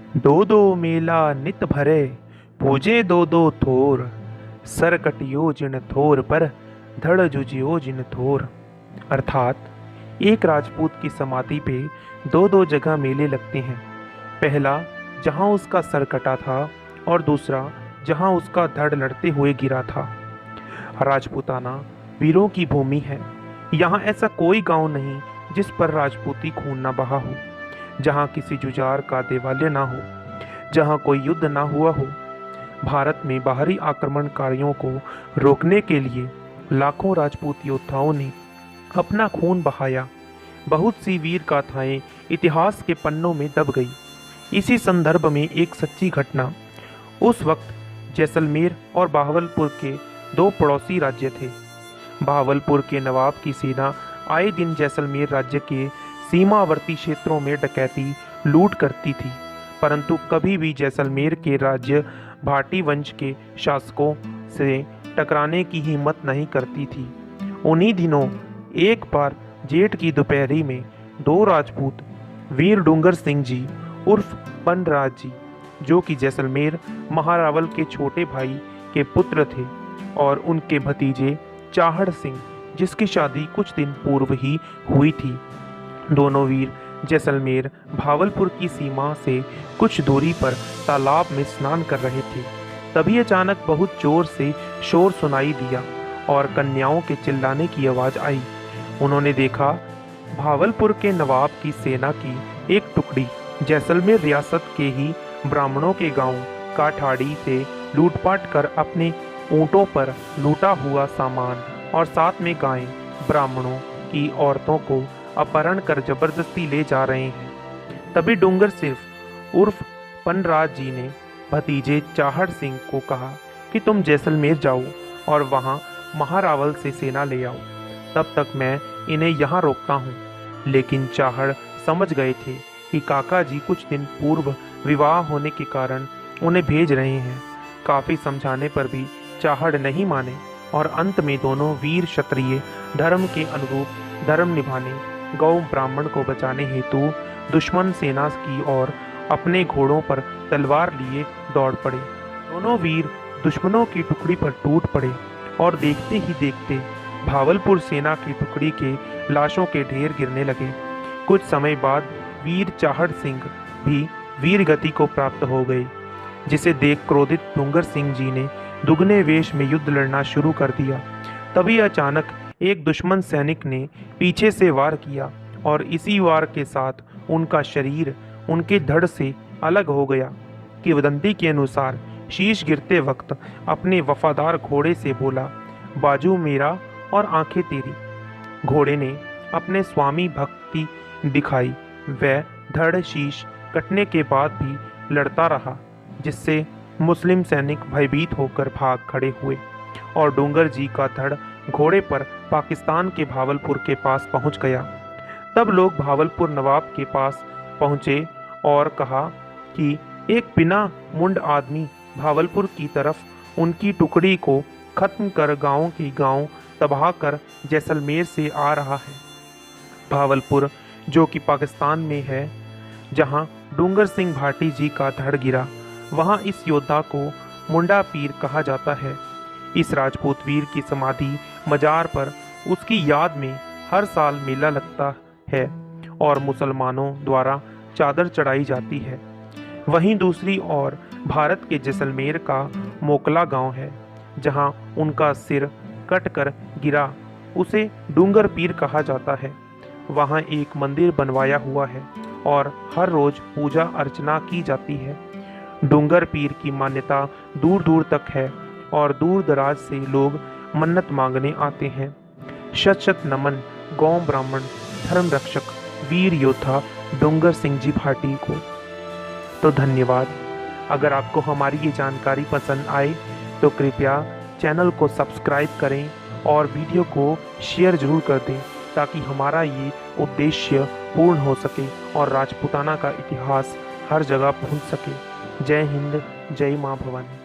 दो दो मेला नित भरे, पूजे दो दो थोर। सर कटियो जिन थोर पर, धड़ जुजियो जिन थोर। अर्थात एक राजपूत की समाधि पे दो दो जगह मेले लगते हैं। पहला जहां उसका सर कटा था और दूसरा जहां उसका धड़ लड़ते हुए गिरा था। राजपूताना वीरों की भूमि है। यहाँ ऐसा कोई गांव नहीं जिस पर राजपूती खून न बहा हो, जहाँ किसी जुझार का देवालय ना हो, जहाँ कोई युद्ध ना हुआ हो। भारत में बाहरी आक्रमणकारियों को रोकने के लिए लाखों राजपूत योद्धाओं ने अपना खून बहाया। बहुत सी वीर गाथाएं इतिहास के पन्नों में दब गई। इसी संदर्भ में एक सच्ची घटना। उस वक्त जैसलमेर और बहावलपुर के दो पड़ोसी राज्य थे। बहावलपुर के नवाब की सेना आए दिन जैसलमेर राज्य के सीमावर्ती क्षेत्रों में डकैती लूट करती थी, परंतु कभी भी जैसलमेर के राज्य भाटी वंश के शासकों से टकराने की हिम्मत नहीं करती थी। उन्हीं दिनों एक बार जेठ की दोपहरी में दो राजपूत वीर डूंगर सिंह जी उर्फ बनराज जी, जो कि जैसलमेर महारावल के छोटे भाई के पुत्र थे, और उनके भतीजे चाहड़ सिंह, जिसकी शादी कुछ दिन पूर्व ही हुई थी। दोनों वीर जैसलमेर भावलपुर की सीमा से कुछ दूरी पर तालाब में स्नान कर रहे थे। तभी अचानक बहुत जोर से शोर सुनाई दिया और कन्याओं के चिल्लाने की आवाज आई। उन्होंने देखा भावलपुर के नवाब की सेना की एक टुकड़ी जैसलमेर रियासत के ही ब्राह्मणों के गांव काठाड़ी से लूटपाट कर अपने ऊंटों पर लूटा हुआ सामान और साथ में गायें ब्राह्मणों की औरतों को अपहरण कर जबरदस्ती ले जा रहे हैं। तभी डूंगर सिर्फ उर्फ पनराज जी ने भतीजे चाहड़ सिंह को कहा कि तुम जैसलमेर जाओ और वहां महारावल से सेना ले आओ, तब तक मैं इन्हें यहाँ रोकता हूँ। लेकिन चाहड़ समझ गए थे कि काका जी कुछ दिन पूर्व विवाह होने के कारण उन्हें भेज रहे हैं। काफी समझाने पर भी चाहड़ नहीं माने और अंत में दोनों वीर क्षत्रिय धर्म के अनुरूप धर्म निभाने, गौ ब्राह्मण को बचाने हेतु दुश्मन सेना की ओर अपने घोड़ों पर तलवार लिए दौड़ पड़े। दोनों वीर दुश्मनों की टुकड़ी पर टूट पड़े और देखते ही देखते भावलपुर सेना की टुकड़ी के लाशों के ढेर गिरने लगे। कुछ समय बाद वीर चाहड़ सिंह भी वीर गति को प्राप्त हो गए, जिसे देख क्रोधित डूंगर सिंह जी ने दुगने वेश में युद्ध लड़ना शुरू कर दिया। तभी अचानक एक दुश्मन सैनिक ने पीछे से वार किया और इसी वार के साथ उनका शरीर उनके धड़ से अलग हो गया। किंवदंती के अनुसार शीश गिरते वक्त अपने वफादार घोड़े से बोला, बाजू मेरा और आंखें तेरी। घोड़े ने अपने स्वामी भक्ति दिखाई। वह धड़ शीश कटने के बाद भी लड़ता रहा, जिससे मुस्लिम सैनिक भयभीत होकर भाग खड़े हुए और डूंगर जी का धड़ घोड़े पर पाकिस्तान के भावलपुर के पास पहुंच गया। तब लोग भावलपुर नवाब के पास पहुंचे और कहा कि एक बिना मुंड आदमी भावलपुर की तरफ उनकी टुकड़ी को खत्म कर गांव की गांव तबाह कर जैसलमेर से आ रहा है। भावलपुर जो कि पाकिस्तान में है, जहां डूंगर सिंह भाटी जी का धड़ गिरा, वहां इस योद्धा को मुंडा पीर कहा जाता है। इस राजपूत वीर की समाधि मजार पर उसकी याद में हर साल मेला लगता है और मुसलमानों द्वारा चादर चढ़ाई जाती है। वहीं दूसरी ओर भारत के जैसलमेर का मोकला गांव है, जहां उनका सिर कट कर गिरा, उसे डूंगर पीर कहा जाता है। वहां एक मंदिर बनवाया हुआ है और हर रोज पूजा अर्चना की जाती है। डूंगर पीर की मान्यता दूर दूर तक है और दूर दराज से लोग मन्नत मांगने आते हैं। शत शत नमन गौ ब्राह्मण धर्म रक्षक वीर योद्धा डूंगर सिंह जी भाटी को। तो धन्यवाद। अगर आपको हमारी ये जानकारी पसंद आए तो कृपया चैनल को सब्सक्राइब करें और वीडियो को शेयर जरूर कर दें, ताकि हमारा ये उद्देश्य पूर्ण हो सके और राजपूताना का इतिहास हर जगह पहुंच सके। जय हिंद, जय मां भवानी।